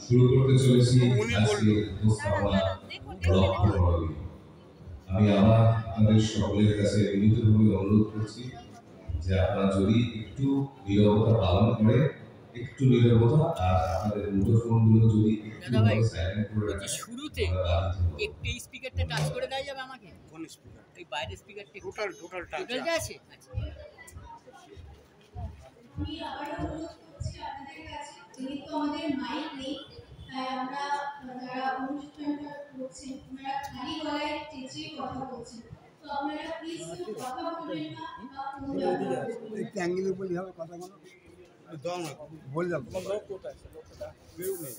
শুরু করতে চলেছি আজকের উপস্থাপনা রক্তকরবী। আমি আপনাদের সকলের কাছে বিনীতভাবে অনুরোধ করছি যে আপনারা যদি একটু নীরবতা পালন করে, একটু নীরবতা, আর আপনাদের মুঠোফোনগুলো যদি একটু সাইলেন্ট করে রাখেন। শুরুতে একটু স্পিকারটা টাচ করে দেওয়া যাবে আমাকে? কোন স্পিকার? এই বাইরের স্পিকারটা টোটাল আছে। আচ্ছা, আমি আবারও অনুরোধ করছি আপনাদের কাছে, যেহেতু আমাদের মাইক নেই, তাই আমরা যারা অনুষ্ঠানটা করছেন ওনারা খালি গলায় চেঁচিয়ে কথা বলছেন, তো আপনারা প্লিজ কথা বলবেন না বা ফোন ব্যবহার করবেন না। একটু অ্যাঙ্গেলে বলি হবে কথাগুলো দাও না, বললাম লোক কোথায় আছে? লোকটা কেউ নেই।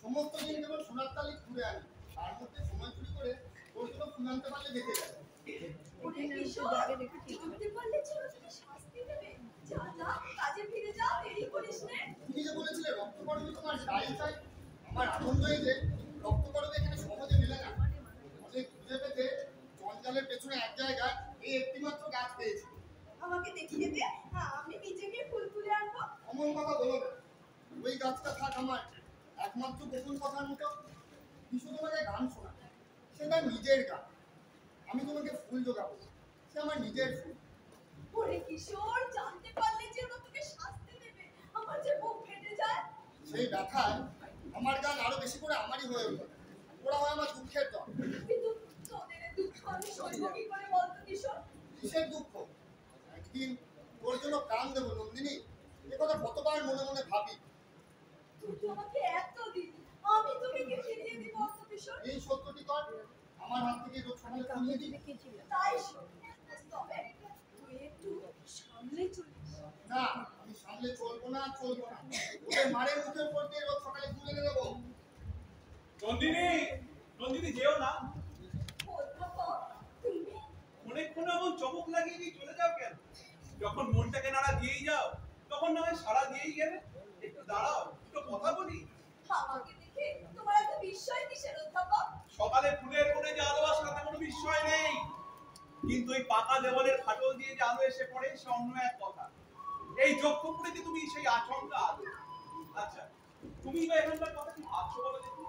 সমস্ত দিন কেবল সোনার তালি ঘুরে আনি, তার মধ্যে সময় চুরি করে ওর জন্য ফোন আনতে পারলে দেখে যায়। তুমি যে বলেছিলে রক্তকরবী তোমার চাই চাই, আমার আনন্দ এই যে রক্তকরবী এখানে সহজে মেলে না। অনেক খুঁজে পেতে জঞ্জালের পেছনে এক জায়গায় এই একটিমাত্র গাছ পেয়েছি। আমাকে দেখিয়ে দে, আমি নিজেকে ফুল তুলে আনবো। অমন কথা বলো না, ওই গাছটা থাক আমার একমাত্র গোপন কথার মতো। বিশু তোমাকে গান শোনা, সেটা নিজের গান। আমি তোমাকে ফুল জোগাবো, সে আমার নিজের ফুল। ওরে কিশোর, জানতে পারলে যে ও তোকে শাস্তি দেবে, আমার যে বুক ফেটে যায়। সেই ব্যথায় আমার গান আরো বেশি করে আমারই হয়ে ওঠে, ওরা হয় আমার দুঃখের দল। কিন্তু তোদের দুঃখ আমি সহ্য কি করে বলতো কিশোর? কিসের দুঃখ? একদিন তোর জন্য প্রাণ দেবো নন্দিনী, এ কথা কতবার মনে মনে ভাবি। তুই তো আমাকে এত দিলি, আমি তোকে কি ফিরিয়ে দিব অত কিশোর? এই সত্যটি কর, আমার হাত থেকে রোজ সকালে তুলিয়ে দিবি। তাই শোন, তবে তুই একটু সামলে চলিস। না, আমি সামলে চলবো না, চলবো না। ওদের মারের মুখের উপর দিয়ে রোজ সকালে তুলে দেবো। নন্দিনী, নন্দিনী যেও না। অধ্যাপক, তুমি অনেকক্ষণ এমন চমক লাগিয়ে দিয়ে চলে যাও কেন? যখন মনটাকে নাড়া দিয়েই যাও, তখন না হয় সাড়া দিয়েই গেলে। একটু দাঁড়াও, একটু কথা বলি। আমাকে দেখে তোমার এত বিস্ময় কিসের অধ্যাপক? সকালে ফুলের কোণে যে আলো আসে তাতে কোনো বিস্ময় নেই, কিন্তু এই পাকা দেওয়ালের ফাটল দিয়ে যে আলো এসে পড়ে সে অন্য এক কথা। এই যক্ষপুরে যে তুমি সেই আচমকা আলো। আচ্ছা, তুমি বা এখানকার কথা কি ভাবছো বলো দেখি?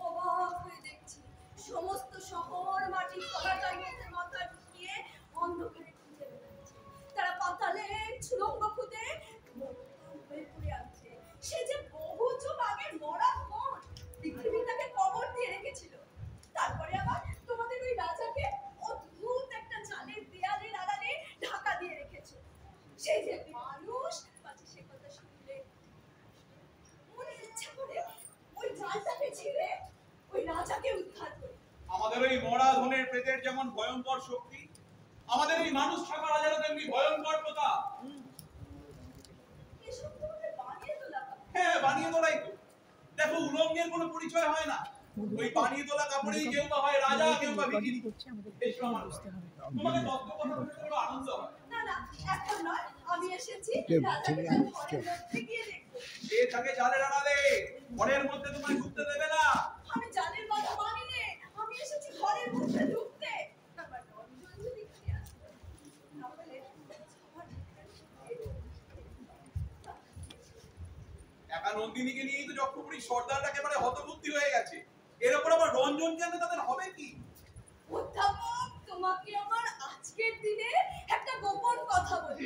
অবাক হয়ে দেখছি, সমস্ত শহর মাটির তলাটার মধ্যে মাথা ঢুকিয়ে অন্ধকারে খুঁজে বেড়াচ্ছে। তারা পাতালে সুড়ঙ্গ খুঁজে হয়ে পড়ে আছে। সে যে বহু যুগ আগের মরা মন, পৃথিবী তাকে কবর দিয়ে রেখেছিল। তারপরে আবার তোমাদের ওই রাজাকে অদ্ভুত একটা চালের দেয়ালের আড়ালে ঢাকা দিয়ে রেখেছে। সে যে মানুষ, পাছে সে কথা শুনলে মনে ইচ্ছা করে ওই জালটাকে ছিঁড়ে ওই রাজাকে উদ্ধার করি। আমাদের ওই মরা ধনের প্রেতের যেমন ভয়ঙ্কর শক্তি, আমাদের এই মানুষ থাকা রাজারও তেমনি দেখো উলঙ্গের কোনো পরিচয় হয় না, ওই বানিয়ে তোলা কাপড়েই কেউ বা হয় রাজা, কেউ বা ভিখিরি। এসো আমার ঘরে। তোমাকে তত্ত্ব কথা বলতে বড় আনন্দ হয়। না না, এখন নয়, আমি এসেছি রাজাকে ঘরের মধ্যে গিয়ে দেখবো। সে থাকে জালের আড়ালে, ঘরের মধ্যে তোমায় ঢুকতে দেবে না। আমি জালের কথা মানি নে, আমি এসেছি ঘরের মধ্যে ঢুকতে। আমার রঞ্জন যদি ফিরে আসতো, তাহলে একা নন্দিনীকে নিয়েই তো যক্ষপুরী সর্দারটা একেবারে হতবুদ্ধি হয়ে গেছে। এর উপর আবার রঞ্জন জানে তাদের হবে কি? অধ্যাপক, তোমাকে আমার আজকের দিনে একটা গোপন কথা বলি।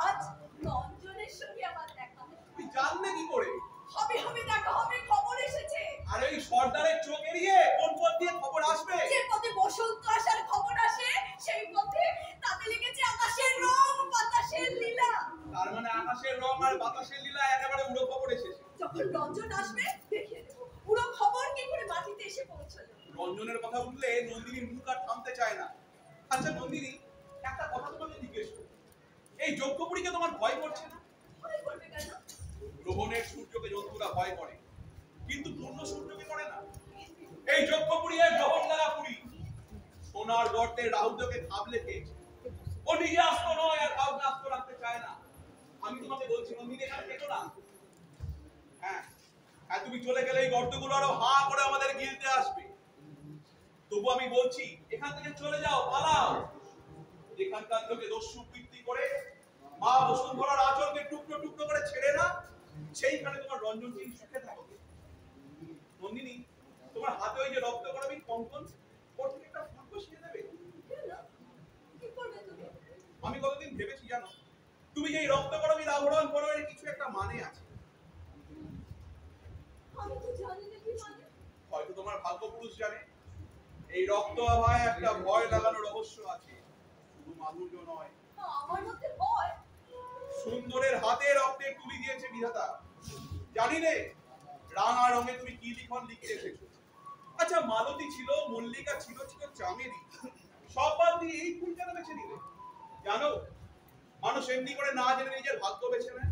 আজ রঞ্জনের সঙ্গে আমার দেখা হবে। তুই জানলে কি করে? হবে হবে, দেখা হবে, খবর এসেছে। আর এই সর্দারের চোখ এড়িয়ে কোন পথ দিয়ে খবর আসবে? যে পথে বসন্ত আসার খবর আসে, সেই পথে তাতে লিখেছে আকাশের রং, বাতাসের লীলা। তার মানে আকাশের রং আর বাতাসের লীলা একেবারে উড়ো খবর এসেছে। যখন রঞ্জন আসবে দেখিয়ে দেবো পুরো খবর কি করে মাটিতে এসে পৌঁছলো। রঞ্জনের কথা উঠলে নন্দিনীর মুখ আর থামতে চায় না। আচ্ছা নন্দিনী, একটা কথা তোমাকে জিজ্ঞেস করি, এই যজ্ঞপুরীকে তোমার ভয় করছে না? ভয় করবে কেন? গ্রহণের সূর্যকে জন্তুরা ভয় করে, কিন্তু পূর্ণ সূর্যকে করে না। এই যজ্ঞপুরী এক গ্রহণ লাগা পুরী, সোনার গর্তে রাহুলকে খাবলে খেয়েছে। ও নিজে আস্ত নয় আর কাউকে আস্ত রাখতে চায় না। আমি তোমাকে বলছি নন্দিনী, এখানে থেকো না। হ্যাঁ হ্যাঁ, তুমি চলে গেলে এই গর্তগুলো আরো হা করে আমাদের গিলতে আসবে। তবু আমি বলছি এখান থেকে চলে যাও, পালাও। এখানকার লোকে দস্যু বৃত্তি করে মা বসুন্ধরার আচরণকে টুকরো টুকরো করে ছেড়ে না, সেইখানে তোমার রঞ্জন সিং সুখে থাকবে। নন্দিনী, তোমার হাতে ওই যে রক্ত করাবি কঙ্কন, ওর থেকে একটা ফুল বসিয়ে দেবে। কি করবে তুমি? আমি কতদিন ভেবেছি জানো, তুমি যে এই রক্ত করাবির আবরণ করো, এর কিছু একটা মানে আছে। আমি তো জানি না কি মানে। হয়তো তোমার ভাগ্য পুরুষ জানে। এই রক্ত আভায় একটা ভয় লাগানো রহস্য আছে, শুধু মাধুর্য নয়। আমার মধ্যে ভয়? সুন্দরের হাতে রক্তের তুলি দিয়েছে বিধাতা। জানি রে রাঙা রঙে তুমি কি লিখন লিখে এসেছো। আচ্ছা মালতী ছিল, মল্লিকা ছিল, ছিল চামেলি, সব বাদ দিয়ে এই ফুল কেন বেছে নিলে? জানো মানুষ এমনি করে না জেনে নিজের ভাগ্য বেছে নেয়।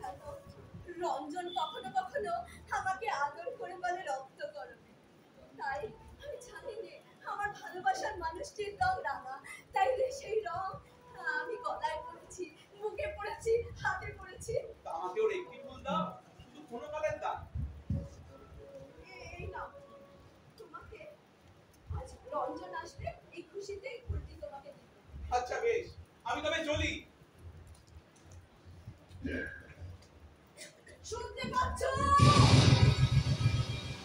জানো, রঞ্জন কখনো কখনো আমাকে আদর করে বলে রক্ত করবে। তাই আমি জানি নে আমার ভালোবাসার মানুষটির রং রাঙা, তাই সেই রং আমি গলায় পরেছি, মুখে পরেছি, হাতে পরেছি। তা আমাকে ওর একটি ফুল দাও, শুধু কোনো কালের দাও। এই নাও, তোমাকে আজ রঞ্জন আসবে, এই খুশিতে এই ফুলটি তোমাকে দিব। আচ্ছা বেশ, আমি তবে চলি। শুনতে পাচ্ছ?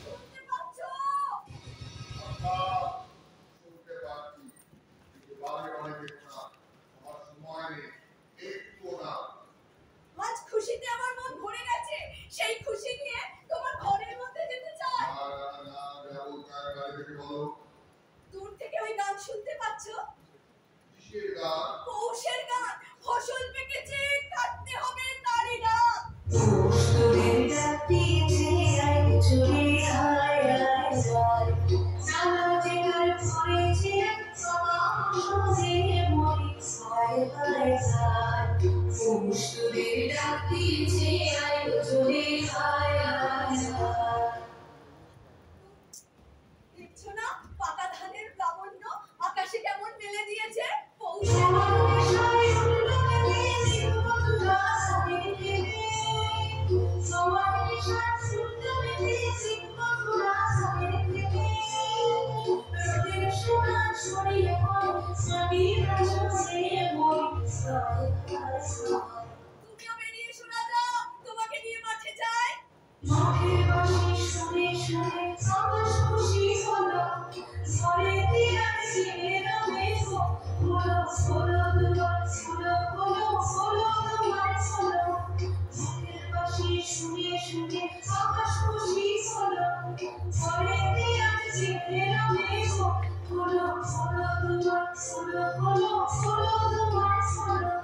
শুনতে পাচ্ছ? শুনতে পাচ্ছি, কিন্তু বাড়ি অনেক না, আমার সময় নেই, একটু না। আজ খুশিতে আমার মন ভরে গেছে, সেই খুশি নিয়ে তোমার ঘরের মধ্যে যেতে চাই। না যাবো, কার বাড়ি থেকে বলো। দূর থেকে ওই গান শুনতে পাচ্ছ? কিসের গান? পৌষের গান। ফসল পেকেছে, কাটতে হবে তারই গান। দেখছো না পাকা ধানের প্রাবণ্য আকাশে কেমন মেলে দিয়েছে? পৌষের তুমিও বেরিয়ে শোনা যাও, তোমাকে নিয়ে মাঠে যাই। মাঠের বাঁশি শুনে শুনে আকাশ খুশি হলো, ঝড়ে দিয়া ছেলেরা মেঘ হলো, হলো তোমার হলো, হলো হলো তোমার হলো। মাঠের বাঁশি শুনে শুনে আকাশ খুশি হলো, ঝড়ে দিয়া ছেলেরা মেঘ হলো, হলো তোমার হলো, হলো হলো তোমার হলো।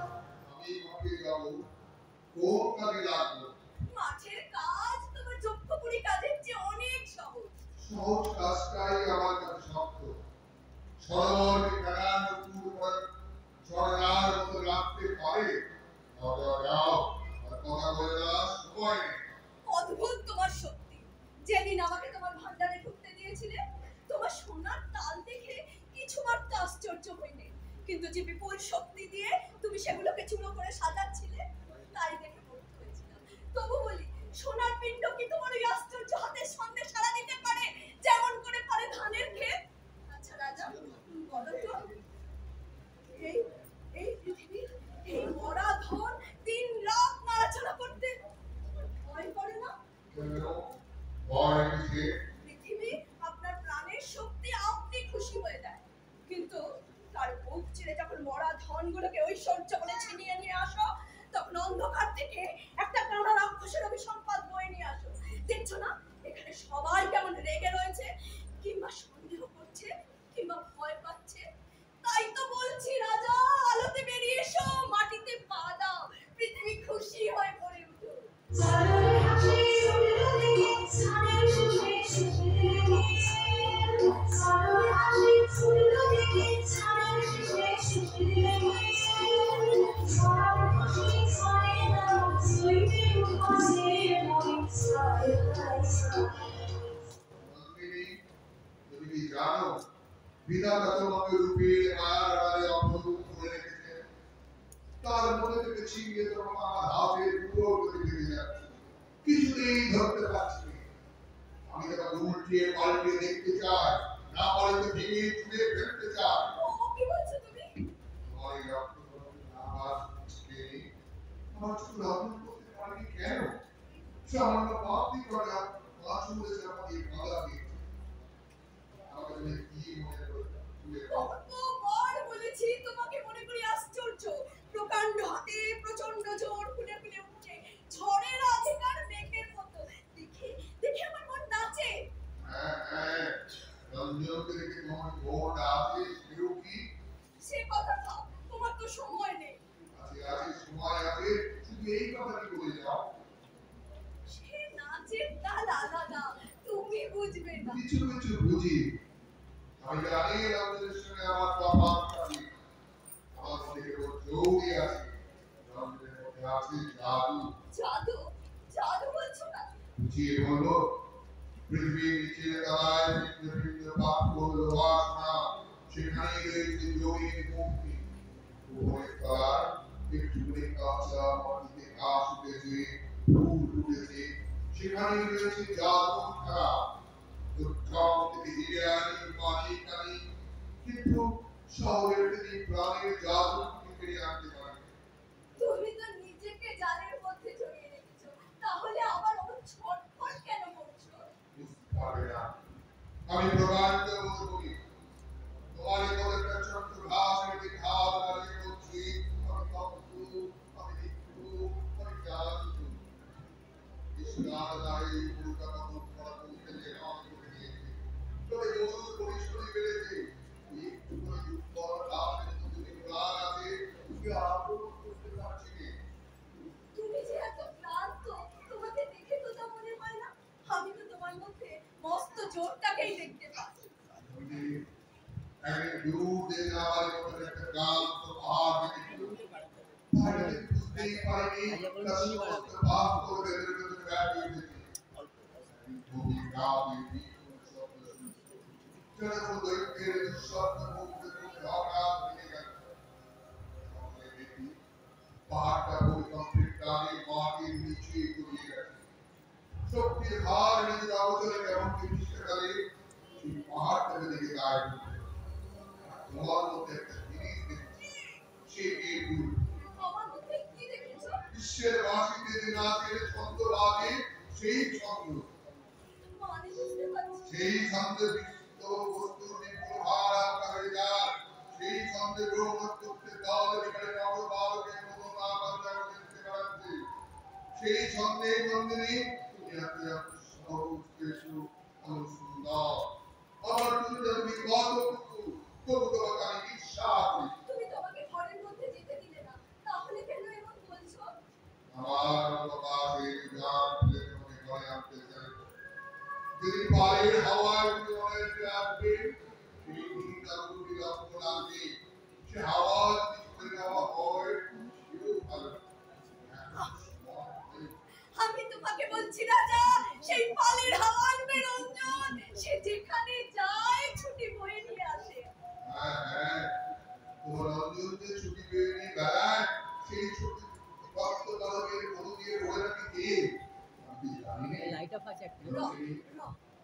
আমি মাঠে যাবো, কোন কাজে লাগবো? মাঠের কাজ তোমার যজ্ঞপুরী কাজের চেয়ে অনেক সহজ। সহজ কাজটাই আমার কাছে শক্ত। সরোবরকে ফেরার ঝর্ণার মতো লাগতে পারে। যাও, আর কথা বলে না, সময় নেই। অদ্ভুত তোমার শক্তি। কিন্তু যে বিপুল শক্তি দিয়ে তুমি সেগুলোকে চূড়ো করে সাজাচ্ছিলে তাই দেখে মুগ্ধ হয়েছিলাম। তবু বলি, সোনার পিণ্ড কি তোমার ওই আশ্চর্য হাতের সঙ্গে সারা দিতে পারে যেমন করে পারে ধানের ক্ষেত? আচ্ছা রাজা, বলো তো, এই এই পৃথিবী, এই মরা ধন দিন রাত নাড়াচাড়া করতে ভয় করে না? পৃথিবী আপনার প্রাণের শক্তি আপনি খুশি হয়ে দেয়, কিন্তু তার বুক চিরে যখন মরা ধনগুলোকে ঐশ্বর্য বলে ছিনিয়ে নিয়ে আসো, তখন অন্ধকার থেকে একটা কানা রাক্ষসের অভিসম্পাদ বয়ে নিয়ে আসো। দেখছো না এখানে সবাই কেমন রেগে রয়েছে, কিংবা সন্দেহ করছে, কিংবা ভয় পাচ্ছে। তাই তো বলছি রাজা, আলোতে বেরিয়ে এসো, মাটিতে পা দাও, পৃথিবী খুশি হয়ে পড়ে উঠো। চারুরে হাসি উড়লো দিকে ছানের শেষে শেষে চারুরে হাসি উড়লো দিকে ছানের শেষে শেষে চারুরে হাসি ছানে না সুইটে উঠছে মনে সাথে তুমি কি জানো বিধাতা তোমাকে রূপের মায়ার আড়ালে অপরূপ করে রেখেছেন? তার মনে থেকে ছিনিয়ে তোমাকে আমার হাতের পুরো গতি বেরিয়ে যাচ্ছে, কিছুতেই ধরতে পারছি না। আমি তোমাকে উল্টিয়ে পাল্টে দেখতে চাই, না পারে তো ভেঙে চুড়ে ফেলতে চাই। কি বলছো তুমি? তোমার এই রক্ত আমার চোখ রক্ষণ করতে পারিনি কেন? সামান্য পাপি করা পাঁচ বলেছে আমাকে বাধা দিয়েছে। আমাকে তুমি কি মনে করতে? কতবার বলেছি তোমাকে মনে করি আশ্চর্য, প্রকাণ্ড হাতে প্রচন্ড জোর খুলে খুলে উঠে ঝড়ের অধিকার মেঘের মতো। দেখে দেখে আমার মন নাচে। হ্যাঁ, রঞ্জনকে দেখে তোমার মন আছে, সেও কি? সে কথা থাক, তোমার তো সময় নেই। আছে সময় আছে, শুধু এই কথাটি বলে যাও। সে নাচের তাল আলাদা, তুমি বুঝবে না। কিছু কিছু বুঝি। আমি জানি রঞ্জনের সঙ্গে আমার তফাৎ আছে, আমার থেকে ওর জৌড়ি আছে। রঞ্জনের মধ্যে আছে জাদু। জাদু? জাদু বলছো না? বুঝিয়ে বলো। পৃথিবীর নিচের তলায় পিণ্ড পাপ করলো বাসনা, সেখানেই রয়েছে যোগীর মুক্তি। উপরের তলায় একটুখানি কাঁচা মাটিতে ঘাস উঠেছে, ফুল ফুটেছে, সেখানেই রয়েছে জাদু খেলা। দুর্গম থেকে হিরে আনি, পানি টানি, কিন্তু শহরের তিনি প্রাণের জাদু ফিরে আনতে পারে। তুমি তো নিজেকে জালের মধ্যে জড়িয়ে রেখেছো, তাহলে আবার অত ছটফট কেন করছো? বুঝতে পারবে না। আমি প্রকাণ্ড বোধ করি, তোমার এই কলেজটা ছোট্ট ঘাস রেখে ঘাস লাগিয়ে বলছি, আমি তত্ত্ব, আমি নিত্য, আমি জানতো। ঈশ্বর দাঁড়িয়ে পুরোটা কত করা করতে যে আমাকে করে দিয়েছে। তবে মধুর পরিশ্রমী বেড়েছে, একটু করে দুঃখর ঘাসের মধ্যে যে প্রাণ আছে, সে আপন করতে পারছি না। তুমি যে এত ক্লান্ত, তোমাকে দেখে তো তা মনে হয় না। আমি তো তোমার মধ্যে মস্ত জোরটাকেই দেখতে পাই। একদিন দূর দেশে আমার মতো একটা ক্লান্ত পাহাড় দেখেছিল। পাহাড়ে বুঝতেই পারিনি তার সমস্ত পাপ করে ভেতরে ভেতরে ব্যাপী উঠেছে। গভীর রাতে বিপুল শব্দ শুনছি, যেন কোনো দৈত্যের দুঃস্বপ্ন মুখে মুখে হঠাৎ ভেঙে গেল। সকালে দেখি পাহাড়টা ভূমিকম্পের টানে মাটির নিচে গড়িয়ে গেছে। শক্তির ভার নিজের অবচলে কেমন মিশে গেলে সেই পাহাড়টাকে দেখে গায়ে উঠে। তোমার মধ্যে একটা জিনিস দেখেছি, সে বিপুল। আমার মধ্যে কি দেখেছো? বিশ্বের বাসিতে যে নাচের ছন্দ বাজে, সেই ছন্দ। মানে বুঝতে পারছি। সেই ছন্দে বিশুদ্ধ বস্তুর বিপুল ভার আঁকা হয়ে যায়। সেই ছন্দে গ্রহণ করতে দল বিকালে নববালকের মতো আকার জগতে দেখতে পাচ্ছে। সেই ছন্দে নন্দিনী তুমি এত এত সহজ কেশু সুন্দর। আমার তুলনা তুমি কতটুকু, তবু তোমাকে আমি বিশ্বাস করি। তুমি তোমাকে ঘরের মধ্যে যেতে দিলে না, তাহলে কেন এমন বলছো? আমার বাবা সেই গান তুলে তোমাকে ঘরে আনতে চাই। যেদিন পায়ের হাওয়ায় জীবনের আসবে, সেই দিন তার প্রতি লক্ষ্য লাগবে। সে হাওয়া যদি ছুটে যাওয়া হয়, সেও ভালো। আমি তোমাকে বলছি রাজা, সেই পালের হাওয়া আনবে রঞ্জন, সে যেখানে যায় ছুটি বয়ে নিয়ে আসে। হ্যাঁ, তোমার রঞ্জন সেই ছোট ভক্ত বালকের মধু দিয়ে ওড়াটি কে আমি জানি না। লাইট অফ আছে একটা।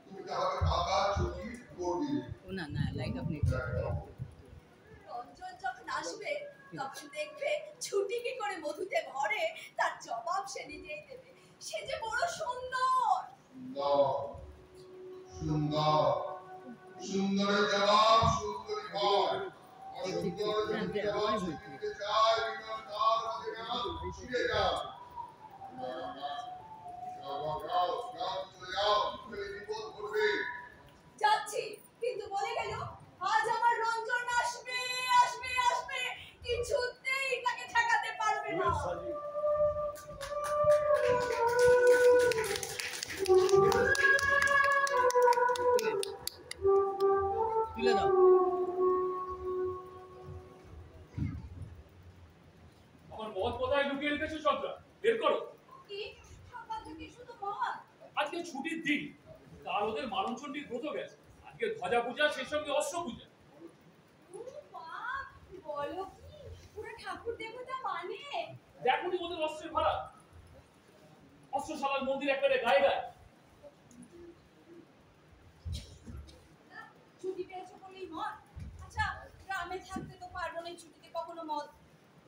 তুমি তাহলে পাকা ছুটি করবি ও না না লাইট অফ নেই। রঞ্জন যখন আসবে তখন দেখবে ছুটি কি করে মধুতে ভরে তার জবাব সে নিজেই দেবে। সে যে বড় সুন্দর। সুন্দর সুন্দরের জবাব সুন্দরী হয়। অসুন্দরের জবাব দিতে চায় বিনা তার মাঝে না ফিরে যাও। যাচ্ছি কিন্তু বলে গেল আজ আমার রঞ্জন আসবে আসবে আসবে কিছুতেই তাকে ঠেকাতে পারবে না। তুলে দাও। আমার মদ কোথায় লুকিয়ে রেখেছো সবটা বের করো। কি সকাল থেকে শুধু মদ? আজকে ছুটির দিন, কাল ওদের মারণচণ্ডীর ব্রত গেছে, আজকে ধ্বজা পূজা সেই সঙ্গে অস্ত্র পূজা। বলো কি পুরো ঠাকুর দেবতা মানে? দেখুনি ওদের অস্ত্রের ভাড়া, অস্ত্রশালার মন্দির একেবারে গায়ে গায়ে। ছুটি পেয়েছো বলেই মদ? আচ্ছা গ্রামে থাকতে তো পারবো না ছুটিতে কখনো মদ।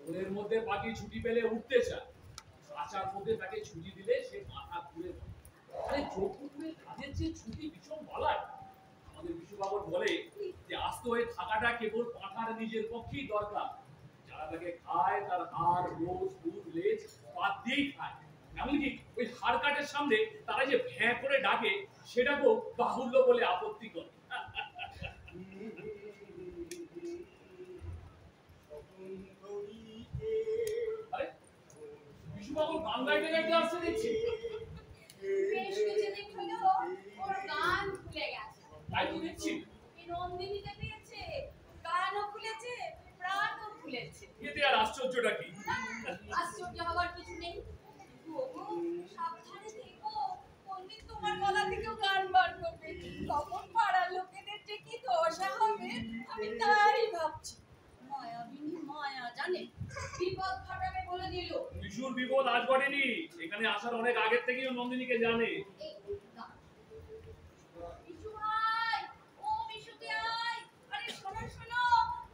ওদের মধ্যে বাকি ছুটি পেলে উঠতে চায়, আচার মধ্যে তাকে ছুটি দিলে সে মাথা ঘুরে পড়ে। আরে যোগপুরের কাজের যে ছুটি ভীষণ বালায়। আমাদের বিশ্ববাবর বলে যে আস্ত হয়ে থাকাটা কেবল পাঠার নিজের পক্ষেই দরকার। যারা তাকে খায় তার হাড় গোস দুধ লেজ বাদ দিয়েই খায়। এমনকি ওই হাড় কাটের সামনে তারা যে ভ্যাঁ করে ডাকে সেটাকেও বাহুল্য বলে আপত্তি করে। আরে বিশ্ববাবুর গান গাইতে গাইতে আসছে দেখছি। বেশ কিছুদিন হলো ওর গান খুলে গেছে। তাই তো দেখছি। এই নন্দিনীতে পেয়েছে, গানও খুলেছে, প্রাণও খুলেছে। এতে আর আশ্চর্যটা কি? আশ্চর্য হবার কিছু নেই। ওগো সাবধানে থেকো, কোনদিন তোমার গলা থেকেও গান বার করবে। তখন পাড়ার লোকেদের যে কি দশা হবে আমি তাই ভাবছি। মায়াবিনী মায়া জানে বিপদ ঘটাবে বলে দিল। বিশুর বিপদ আজ ঘটেনি, এখানে আসার অনেক আগের থেকেই ও নন্দিনীকে জানে। এই গান। বিশু ভাই, ও বিশুকে আয়। আরে শোনো শোনো,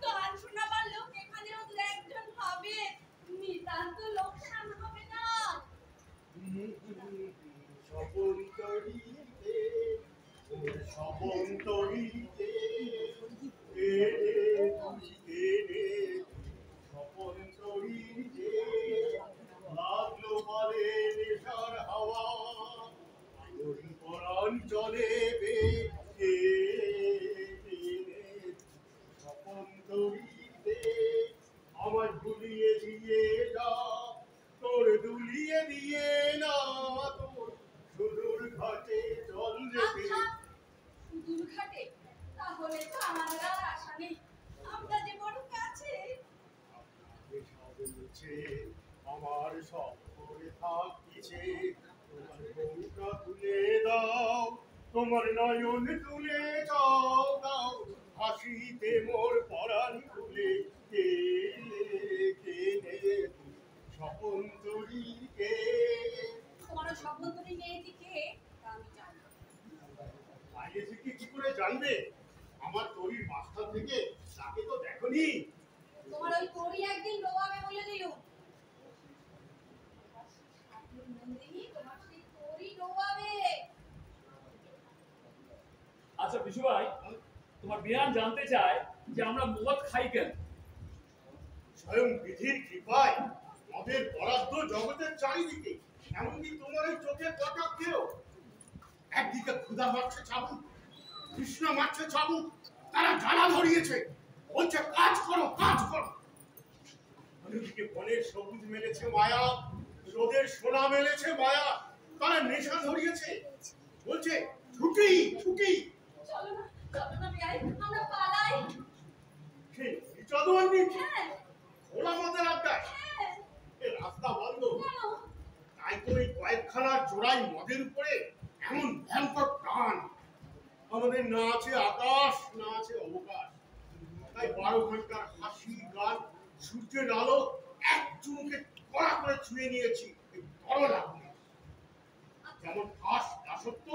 গান শোনাবার লোক এখানেও দু একজন হবে। নিতান্ত লোকসান হবে না। স্বপন্তরীতে লাগলো বলে নেশার হাওয়া পরাণ চলে স্বপন্তরীতে আমার ভুলিয়ে দিয়ে যা তোর দুলিয়ে দিয়ে না তোর সুদূর ঘাটে জল রেখে। আচ্ছা সুদূর ঘাটে, তাহলে তো আমার আর আশা নেই। আমরা যে বড় কাছে। আমার সব করে থাকছে তোমার বউটা তুলে দাও, তোমার নয়ন তুলে দাও দাও হাসিতে মোর পরাণ খুলে কে স্বপন্তরীকে। তোমার স্বপ্নতরী মেয়েটিকে আমি জানি। বাইরে থেকে কি করে জানবে? আমার তরির মাস্টার থেকে তাকে তো দেখনি। তোমার ওই তরি একদিন ডোবাবে বলে দিল। নন্দিনী তোমার সেই তরি ডোবাবে। আচ্ছা বিশু ভাই, তোমার বিয়ান জানতে চায় যে আমরা মদ খাই কেন? স্বয়ং বিধির কৃপায় মদের বরাদ্দ জগতের চারিদিকে, এমনকি তোমার এই চোখের কটাক্ষেও। একদিকে ক্ষুধা মারছে চাবুক, কৃষ্ণা মারছে চাবুক, তারা জ্বালা ধরিয়েছে, বলছে কাজ করো কাজ করো। অন্যদিকে বনের সবুজ মেলেছে মায়া, রোদের সোনা মেলেছে মায়া, তারা নেশা ধরিয়েছে, বলছে ছুটি ছুটি। চলো না বিয়াই, আমরা পালাই। সেই চদন নিচ্ছে হ্যাঁ ওরা আমাদের আড্ডায়। হ্যাঁ। এই রাস্তা বন্ধ, কেন? তাই তো এই কয়েকখানা জোড়াই মদের উপরে এমন ভয়ঙ্কর টান। আমাদের না আছে আকাশ, না আছে অবকাশ। তাই 12 ঘন্টার হাসি গান, সূর্যের আলো এক চুমুকে কড়া করে ছুঁয়ে নিয়েছি এই তরল আগুনে। যেমন ফাঁস দাসত্ব,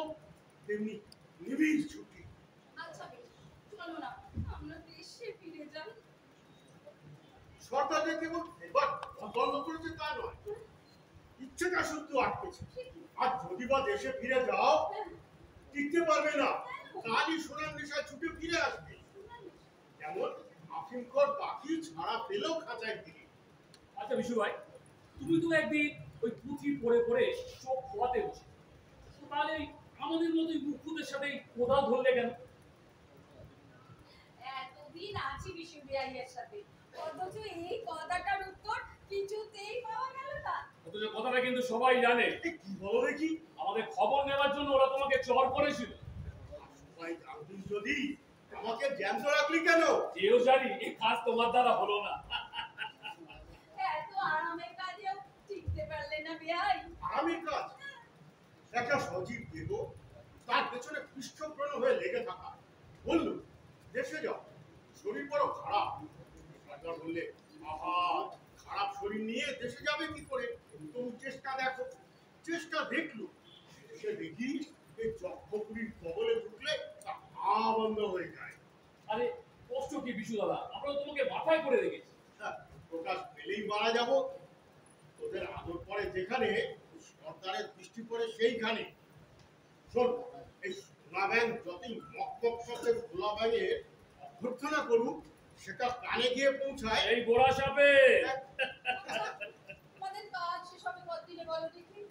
তেমনি নিবিড় ছুটি। আচ্ছা বেশ, চলো না আমরা দেশে ফিরে যাই। সরকারকে কেবল এবার বন্ধ করেছে তা নয়, ইচ্ছেটা শুদ্ধ আটকেছে। আর যদি বা দেশে ফিরে যাও, টিকতে পারবে না, কালই সোনার নেশায় ছুটে ফিরে আসবে। যেমন আফিমখোর পাখি ছাড়া পেলেও খাঁচায় ফিরে। আচ্ছা বিশু ভাই, তুমি তো একদিন ওই পুঁথি পড়ে পড়ে চোখ খোয়াতে বসে, তাহলে আমাদের মতোই মুখ্যদের সাথে কোদাল ধরলে কেন? এতদিন আছি বিশ্ববিদ্যালয়ের সাথে, অথচ এই কথাটার উত্তর কিছুতেই পাওয়া গেল না। অথচ কথাটা কিন্তু সবাই জানে। কি বলো দেখি? আমাদের খবর নেওয়ার জন্য ওরা তোমাকে চর করেছিল। সবাই জানতুন যদি, আমাকে জ্যান্ত রাখলি কেন? কেউ জানি এই কাজ তোমার দ্বারা হলো না। এত আরামের কাজেও টিকতে পারলে না বিয়াই। আরামের কাজ? একটা সজীব দেহ, তার পেছনে পৃষ্ঠপ্রণ হয়ে লেগে থাকা। বলল দেশে যাও, শরীর বড় খারাপ। সরকার বললে, আহা, খারাপ শরীর নিয়ে দেশে যাবে কি করে? তবু চেষ্টা দেখো। চেষ্টা দেখলো, সে দেখি এই যক্ষপুরীর কবলে ঢুকলে তা পা বন্ধ হয়ে যায়। আরে কষ্ট কি বিশু দাদা, আমরা তোমাকে মাথায় করে রেখেছি। হ্যাঁ, প্রকাশ পেলেই মারা যাবো। ওদের আদর পরে যেখানে, সরকারের দৃষ্টি পড়ে সেইখানে। শোন, এই সোনা ব্যাংক যতই মক শব্দে খোলা ব্যাঙের অভ্যর্থনা করুক, সেটা কানে গিয়ে পৌঁছায় এই গোড়া সাপে। আমাদের কাজ শেষ হবে কতদিনে বলো দেখি?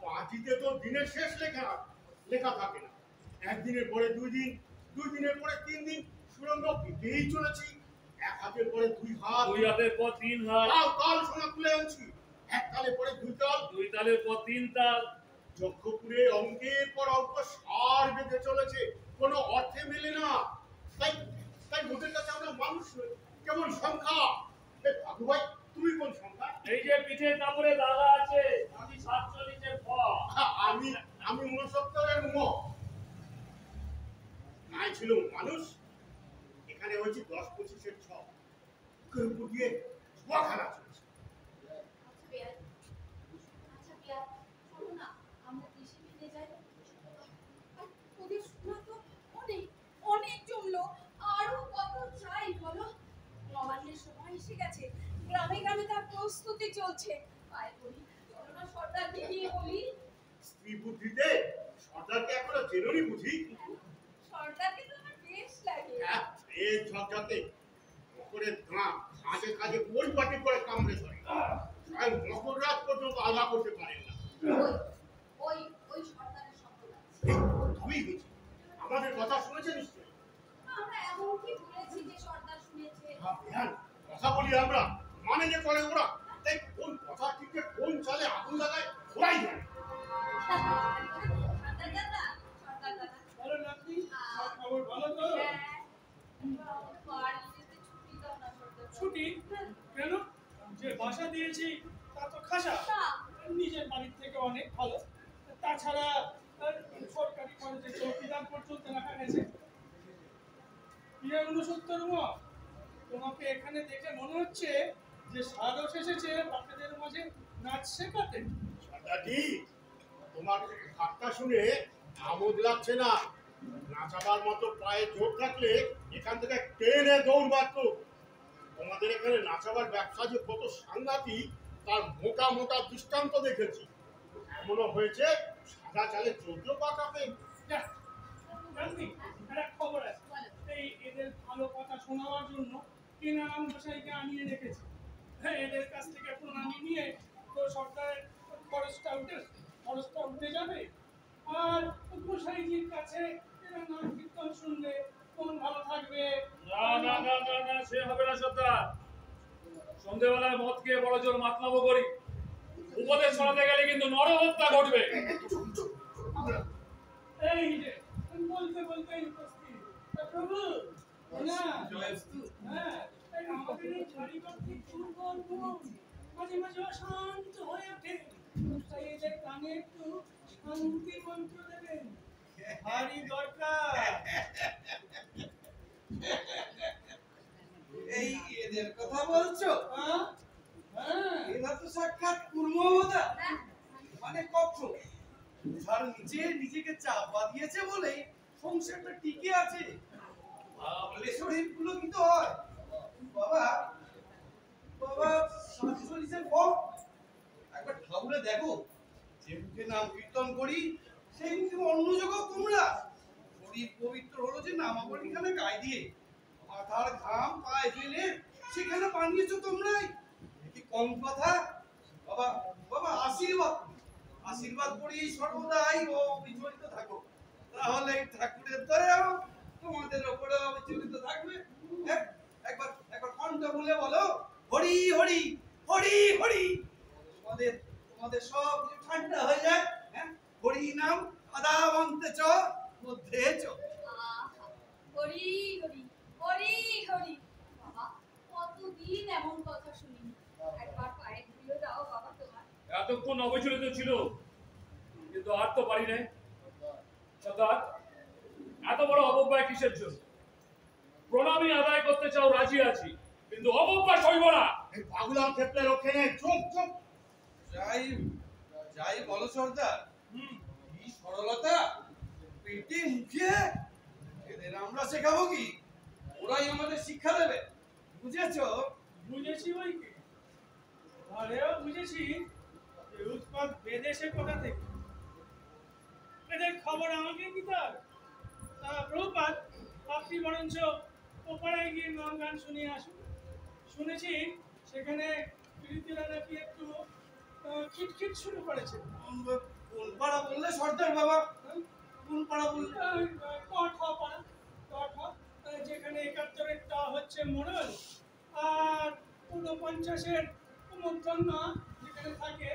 পাঁচিতে তো দিনের শেষ লেখা থাকে না। একদিনের পরে 2 দিন, 2 দিনের পরে 3 দিন, সুরঙ্গ পেতেই চলেছি। এক হাতের পরে 2 হাত, 2 হাতের পর 3 হাত, তাল সোনা তুলে আনছি। এক তালের পরে 2 তাল, 2 তালের পর 3 তাল। যক্ষপুরে অঙ্কের পর অঙ্ক সার বেঁধে চলেছে, কোনো অর্থে মেলে না। তাই তাই ওদের কাছে আমরা মানুষ নই, কেমন সংখ্যা। কাকু ভাই, তুমি কোন সংখ্যা? এই যে পিঠের কাপড়ে দাগা আছে, আমি 47 এর ফ। আমি 69 এর ম। নাই ছিল মানুষ, এখানে হয়েছে 10-25 এর 6। উপর দিয়ে ছোঁয়া খেলা চলছে। আচ্ছা বিয়াই, চলো না আমরা দেশে ফিরে যাই। আর ওদের শোনা তো অনেক অনেক জমলো, আরো কত চাই বলো? নবান্নের সময় এসে গেছে, গ্রামে গ্রামে তার প্রস্তুতি চলছে। আয় বলি, চলো না সর্দারকে গিয়ে বলি। স্ত্রী বুদ্ধিতে সরকারকে এখনো চেননি বুঝি? সর্দারকে তো আমার বেশ লাগে। এই ঝকঝকে করে দাঁত কাজে কাজে পরিপাটি করে কামড়ে ধরে, স্বয়ং মকর রাত পর্যন্ত আলাদা করতে পারেন না। ওই ওই সর্দারের শব্দ আছে। আমি বুঝি, আমাদের কথা শুনেছে নিশ্চয়ই। আমরা এমন কি বলেছি যে সর্দার শুনেছে? কথা বলি আমরা, মানে যে করে ওরা। তাই কোন কথা থেকে কোন চালে আগুন লাগায় ওরাই জানে। সর্দার দাদা, সর্দার দাদা। ভালো নাকি? সব খবর ভালো তো? বাড়ি যেতে ছুটি দাও না সর্দার দাদা। ছুটি? কেন? যে বাসা দিয়েছি তা তো খাসা, নিজের বাড়ির থেকে অনেক ভালো। তাছাড়া সরকারি কলেজে চৌকিদার পর্যন্ত রাখা গেছে। 69 তোমাকে এখানে দেখে মনে হচ্ছে যে সারস এসেছে বাচ্চাদের মাঝে নাচ শেখাতে। সর্দারজি, তোমার ঠাট্টা শুনে আমোদ লাগছে না। নাচাবার মতো পায়ে জোর থাকলে এখান থেকে টেনে দৌড় মারত। তোমাদের এখানে নাচাবার ব্যবসা যে কত সাংঘাতিক তার মোটা মোটা দৃষ্টান্ত দেখেছি। এমনও হয়েছে সাদা চালে 14 পা কাঁপে। জানবি, একটা খবর আছে। এই এদের ভালো কথা শোনাবার জন্য কেনারাম গোসাইকে আনিয়ে রেখেছে। এদের কাছ থেকে প্রণামী নিয়ে তো সরকারের খরচটা উঠে যাবে। আর গোসাইজির কাছে এরা নাম কীর্তন শুনলে মন ভালো থাকবে। না না না না না, সে হবে না সর্দার। সন্ধ্যেবেলায় মদ খেয়ে বড় জোর মাতলামো করি, উপদেশ শোনাতে গেলে কিন্তু নরহত্যা ঘটবে। এই যে বলতে বলতেই উপস্থিত প্রভু না। হ্যাঁ, আমাদের এই চারিপাশে দুর্বল মন মাঝে মাঝে অশান্ত হয়ে ওঠে। তাই এদের কানে একটু শান্তি মন্ত্র দেবেন, ভারী দরকার। এই এদের কথা বলছো? হ্যাঁ রসগোল্লা হ্যাঁ মানে কক্ষ তার নিচে নিজেকে চাপা দিয়েছে বলে সংসারটা টিকে আছে। ভাবলে শরীর পুলকিত হয়। বাবা বাবা শাশুড়ির পর একবার ঠাকুরে দেখো, যে মুখে নাম কীর্তন করি সেই মুখে অন্য জগৎ তোমরা। শরীর পবিত্র হলো যে নামাবলিখানে গায়ে দিয়ে, মাথার ঘাম পায়ে ফেলে সেখানে বানিয়েছো তোমরাই। কি কম কথা? বাবা বাবা আশীর্বাদ আশীর্বাদ করি সর্বদাই ও বিচলিত থাকো, তাহলে ঠাকুরের দয়াও তোমাদের উপরে বিচলিত থাকবে। একবার একবার কণ্ঠ বলে বলো হরি হরি হরি হরি, তোমাদের তোমাদের সব কিছু ঠান্ডা হয়ে যায়। হ্যাঁ, হরি নাম আদা বন্তে চ মধ্যে চ। আহা, হরি হরি হরি হরি। বাবা কতদিন এমন কথা শুনিনি, একবার পায়ে ধুলো দাও বাবা তোমার। এতক্ষণ অবিচলিত ছিল, কিন্তু আর তো পারি নাই। সর্দার, এত বড় অবজ্ঞা কিসের জন্য? প্রণামী আদায় করতে চাও রাজি আছি, কিন্তু অবজ্ঞা সইব না। এই পাগলার ক্ষেত্রে রক্ষে নেই। চুপ চুপ। যাই যাই বলো সর্দার, কি সরলতা পেটে মুখে। এদের আমরা শেখাবো কি? ওরাই আমাদের শিক্ষা দেবে, বুঝেছো? বুঝেছি বই কি, আরেও বুঝেছি যে উৎপাত বেদেশে কোথা থেকে। এদের খবর আমাকে দিতে হবে। প্রভুপাত, আপনি বরঞ্চ ওপাড়ায় গিয়ে গান গান শুনিয়ে আসুন। শুনেছি সেখানে প্রীতিরা নাকি একটু খিটখিট শুরু করেছে। কোন পাড়া বললে সর্দার বাবা? কোন পাড়া বললে? যেখানে ৭১-টা হচ্ছে মোড়ল, আর ৪৯-এর মূর্ধন্য যেখানে থাকে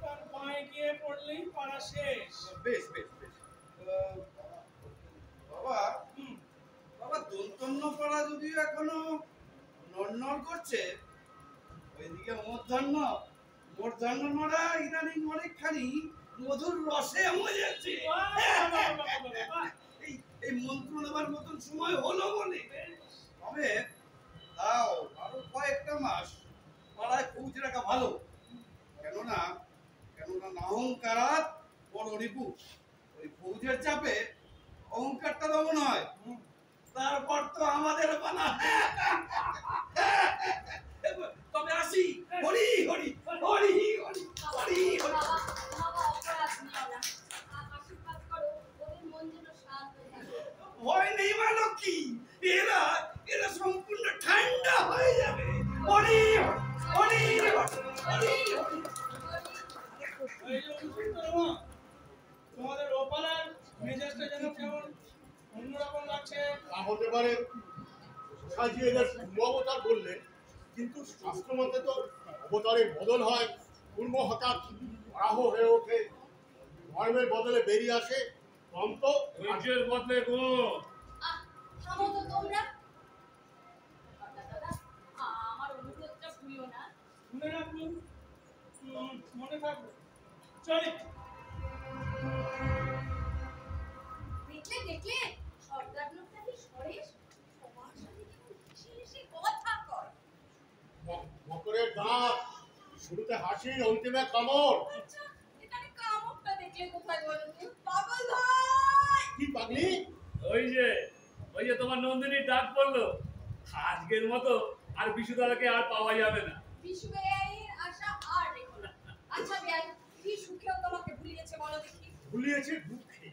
তার বাঁয়ে গিয়ে পড়লেই পাড়া শেষ। বেশ বেশ বেশ। বাবা বাবা দন্তন্য পাড়া যদিও এখনো নড়নড় করছে, ওইদিকে মূর্ধন্য নড়া ইদানিং অনেকখানি মধুর রসে মজেছে। এই মন্ত্র নেবার মতন সময় হলো বলে। তবে তাও আরো কয়েকটা মাস পাড়ায় পৌঁছ রাখা ভালো। কেননা নাহংকারাত বড় রিপু। ওই ফৌজের চাপে অহংকারটা দমন হয়, তারপর তো আমাদের বানা। তবে আসি। হরি হরি হরি হরি হরি হরি। বাবা বাবা অপরাধ নিও না, আশীর্বাদ করো ওদের মন যেন শান্ত থাকে। ভয় নেই মানে কি, এরা এরা সম্পূর্ণ ঠান্ডা হয়ে যাবে। হরি হরি হরি হরি। এই যে অনুসুন্দরমা, তোমাদের ওপালার মেজাজটা যেন কেমন অন্যরকম লাগছে। তা হতে পারে সাজিয়ে এদের পূর্ব অবতার বললেন, কিন্তু শাস্ত্র মতে তো অবতারের বদল হয়, পূর্ব হঠাৎ বরাহ হয়ে ওঠে, ধর্মের বদলে বেরিয়ে আসে দন্ত। ধৈর্যের বদলে গুণ। থামো তো তোমরা। দাদা আমার অনুরোধটা ভুলিও না। শুনে রাখুন, মনে থাকবে। চলে। দেখলে সর্দার লোকটা কি সরেশ, সবার সাথে কেমন হেসে কথা কয়। মকরের দাঁত, শুরুতে হাসি, অন্তিমে কামড়। আচ্ছা এখানে কামড়টা দেখলে কোথায় বলো তো? পাগল ভাই! কি পাগলি? ওই যে তোমার নন্দিনী ডাক পড়লো। আজকের মতো আর বিশুদাদাকে আর পাওয়া যাবে না। বিশু বেআইয়ের আশা আর রেখো না। আচ্ছা বেআই, কি সুখেও তোমাকে ভুলিয়েছে বলো দেখি? ভুলিয়েছে দুঃখে।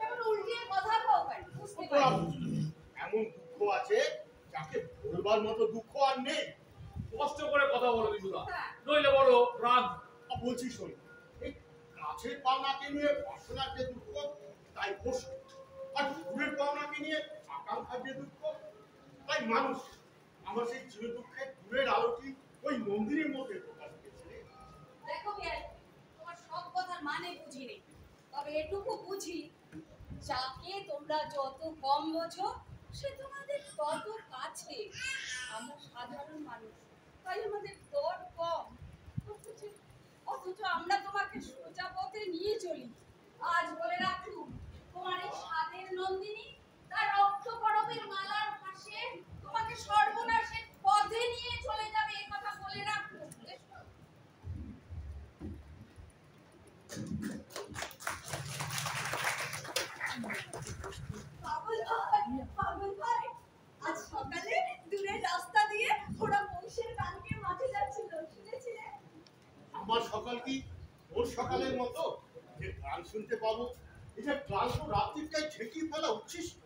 এমন উল্টিয়ে কথা কও কেন? বুঝতে পারি। এমন দুঃখ আছে যাকে বলবার মতো দুঃখ আর নেই। কষ্ট করে কথা বলো বিশুদা, হ্যাঁ। নইলে বড় রাগ। বলছি শোন, এই গাছের পাওনাকে নিয়ে বাসনার যে দুঃখ তাই কষ্ট, আর ফুলের পাওনাকে নিয়ে আকাঙ্ক্ষার যে দুঃখ তাই মানুষ। আমার সেই চির দুঃখের ফুলের আলোটি ওই মন্দিরের মধ্যে প্রকাশ পেয়েছে। দেখো বেআই, তোমার সব কথার মানে বুঝি নেই, তবে এটুকু বুঝি যাকে তোমরা যত কম বোঝো সে তোমাদের তত কাছে। আমরা সাধারণ মানুষ, তাই আমাদের দর কম, অথচ আমরা তোমাকে সোজা পথে নিয়ে চলি। আজ বলে রাখলুম, তোমার এই স্বাদের নন্দিনী তার রক্ত পরবের মালার পাশে তোমাকে সর্বনাশের পথে নিয়ে চলে যাবে, এই কথা বলে রাখলুম। আমার সকাল কি ওর সকালের মতো যে গান শুনতে পাবো? এটা ক্লান্ত রাত্রিটাই ঠেকিয়ে ফেলা উচ্ছিষ্ট।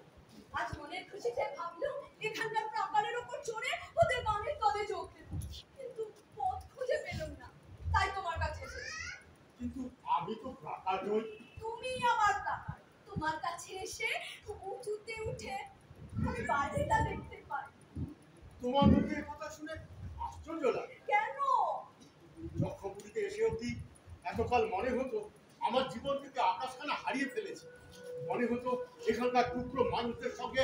আজ মনের খুশিতে ভাবলাম এখানকার প্রাকারের উপর চড়ে ওদের গানের তলে যোগ দেব, কিন্তু পথ খুঁজে পেলাম না, তাই তোমার কাছে এসেছি। কিন্তু আমি তো প্রাকার নই। তুমি আমার প্রাকার, তোমার কাছে এসে উঁচুতে উঠে আমি বাইরেটা দেখতে পাই। তোমার মুখে কথা শুনে আশ্চর্য লাগে। কেন? যক্ষপুরীতে এসে অবধি এতকাল মনে হতো আমার জীবন থেকে আকাশখানা হারিয়ে ফেলেছে। মনে হতো এখানকার টুকরো মানুষদের সঙ্গে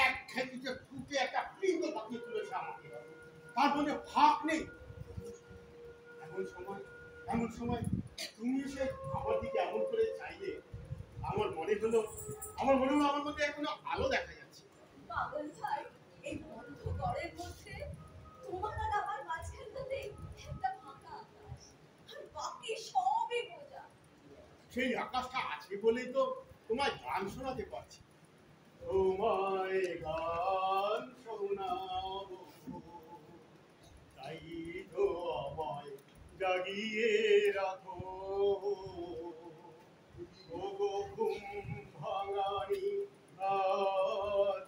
এক খ্যাতিতে ফুটে একটা পিণ্ড বাকিয়ে তুলেছে আমাকে, তার মধ্যে ফাঁক নেই। এমন সময় তুমি এসে আমার দিকে এমন করে চাইলে আমার মনে হলো আমার মধ্যে এখনো আলো দেখা যাচ্ছে। পাগল ভাই, এই বন্ধ ঘরের মধ্যে তোমার আর আমার মাঝখানটাতে একটা ফাঁকা আকাশ, আর বাকি সবই বোঝা। সেই আকাশটা আছে বলেই তো তোমায় গান শোনাতে পারছি। তোমায় গান শোনাবো, তাই তো আমায় জাগিয়ে রাখো। ওগো ঘুম ভাঙানি,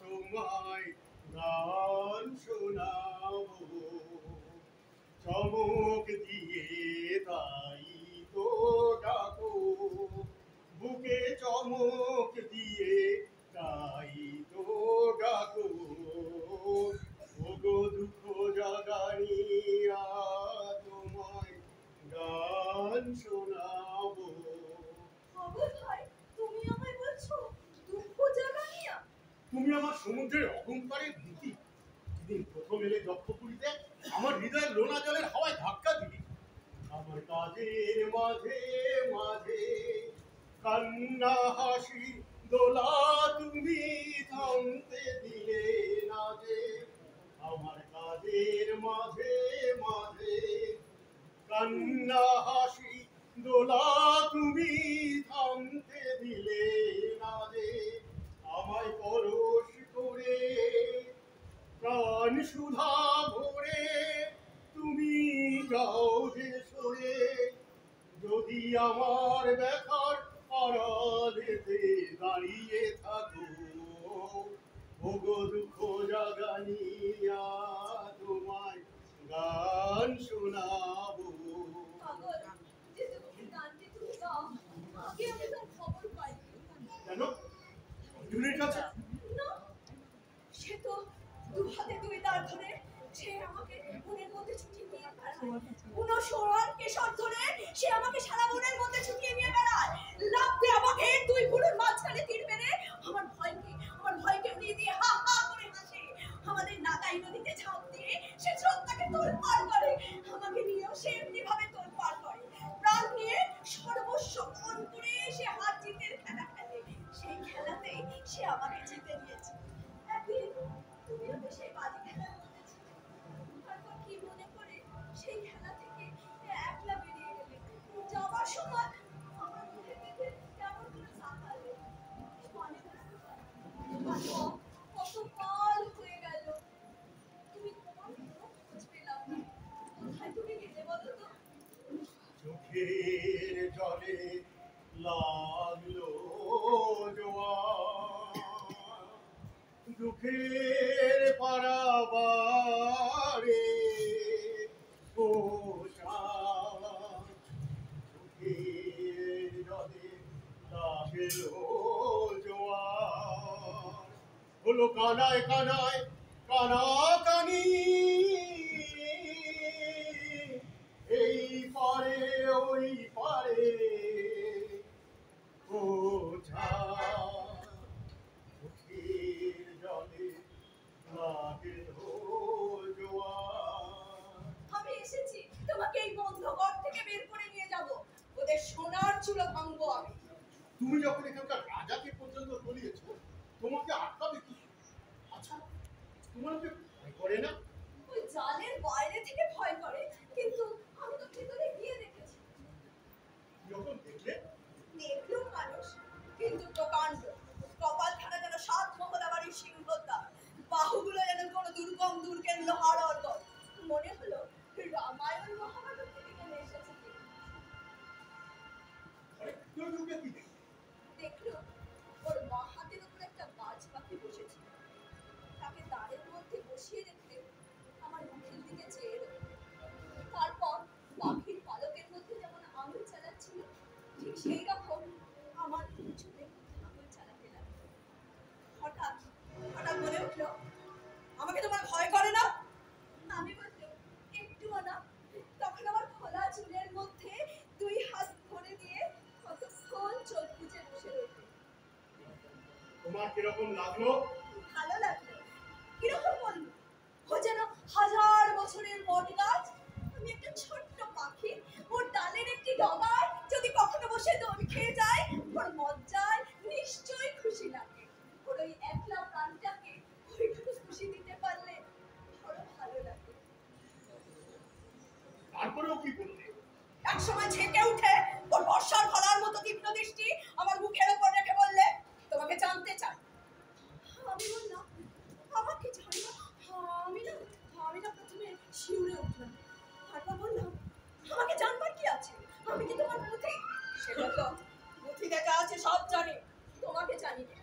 তোমায় গান শোনাবো। চমক দিয়ে তাই তো ডাকো, বুকে চমক দিয়ে তাই তো ডাকো। ওগো দুঃখ জাগানিয়া, তোমায় গান শোনাবো। পাগল ভাই, তুমি আমায় বলছো দুঃখ জাগানিয়া? তুমি আমার সমুদ্রের অহংকারের ভীতি। যেদিন প্রথম এলে যক্ষপুরীতে আমার হৃদয়ের লোনা জলের হাওয়ায় ধাক্কা দিলি। আমার কাজের মাঝে মাঝে কান্না হাসি দোলা তুমি থামতে দিলে না যে। আমার কাজের মাঝে মাঝে কান্না হাসি দোলা তুমি থামতে দিলে না যে। আমায় পরশ করে প্রাণ সুধা ভরে তুমি যাও যে সরে। যদি আমার ব্যথার আড়ালেতে দাঁড়িয়ে থাকো, ওগো দুঃখ জাগানিয়া, তোমায় গান শোনাবো। পাগল, যে দুঃখের গানটি তুমি গাও, আগে আমি তার খবর পাই। কেন? অর্জুনের কাছে? না, সে তো দুহাতে দুই দাঁড় ধরে সে আমাকে মনের মধ্যে ছুটিয়ে নিয়ে বেড়ায়। কোনো সোনার কেশর ধরে সে আমাকে সারা মনের মধ্যে ছুটিয়ে নিয়ে বেড়ায়। লাফতে আমাকে দুই বুড়োর মাঝখানে তীর মেরে আমার ভয়কে উড়িয়ে দিয়ে হা হা করে হাসে। আমাদের নাগাই নদীতে ঝাঁপ দিয়ে সে স্রোতটাকে তোলপাড় করে, আমাকে নিয়েও সে এমনি ভাবে তোলপাড় করে। প্রাণ নিয়ে সর্বস্ব পণ করে সে হার জিতের খেলা খেলে। সেই খেলাতেই সে আমাকে জিতে নিয়েছে। একদিন তুমিও তো সেই বাজি খেলার মধ্যে ছিলে। তারপর কি মনে করে সেই খেলা থেকে একলা বেরিয়ে গেলে। যাওয়ার সময় আমার মুখে দেখে কেমন করে তাকালে। মানে বুঝতে পারি কত কাল হয়ে গেল, তুমি তোমার কোনো খোঁজ পেলাম না। কোথায় তুমি গেলে বলো তো? চোখের জলে লাগলো জোয়ার, দুঃখের পারাবারে চোখের জলে লাগলো জোয়ার। হলো কানায় কানায় কানাকানি, এই পারে ওই পারে চোখের জলে লাগলো জোয়ার। আমি এসেছি তোমাকে এই বন্ধ ঘর থেকে বের করে নিয়ে যাব। ওদের সোনার চূড়া ভাঙবো আমি। তুমি যখন এখানকার রাজাকে পর্যন্ত বলিয়েছো, তোমাকে আটকাবে কি? আচ্ছা, তোমার কি ভয় করে না? ওই জালের বাইরে থেকে ভয় করে, কিন্তু আমি তো ভেতরে গিয়ে দেখেছি। যখন দেখলে দেখলুম মানুষ, কিন্তু প্রকাণ্ড। কপাল খানা যেন ৭ মহলা বাড়ির সিংহদ্বার, বাহুগুলো যেন কোনো দুর্গের লোহার অর্গল। মনে হলো রামায়ণ মহাভারত থেকে নেমে এসেছে। বসিয়ে রেখে আমার মুখের দিকে চেয়ে রইল। তারপর পাখির পালকের মধ্যে যেমন আঙুল চালাচ্ছিল, ঠিক সেই রকম আমার চুলের মধ্যে আঙুল চালাতে লাগলো। হঠাৎ হঠাৎ বলে উঠলো, আমাকে তোমার ভয় করে না? আমি বললাম, একটুও না। তখন আমার খোলা চুলের মধ্যে দুই হাত ধরে দিয়ে কতক্ষণ চোখ বুজে বসে রইল। তোমার কিরকম লাগলো? ভালো লাগলো। কিরকম বলবো? ও যেন হাজার বছরের বট গাছ, আমি একটা ছোট্ট পাখি। ওর ডালের একটি ডগায় যদি কখনো বসে দোল খেয়ে যায়, ওর মজ্জায় নিশ্চয়ই খুশি লাগে। ওর ওই একলা প্রাণটাকে ওইটুকু খুশি দিতে পারলে বড় ভালো লাগে। তারপরেও কি করলে? এক সময় ঝেঁকে উঠে ওর বর্ষার ফলার মতো তীক্ষ্ণ দৃষ্টি আমার মুখের উপর রেখে বললে, তোমাকে জানতে চাই। আমি বললাম, আমাকে জানি না। আমি না প্রথমে শিউরে উঠলাম। তারপর বললাম, আমাকে জানবার কি আছে? আমি কি তোমার পুঁথি? সে বলল, পুঁথিতে যা আছে সব জানি, তোমাকে জানি না।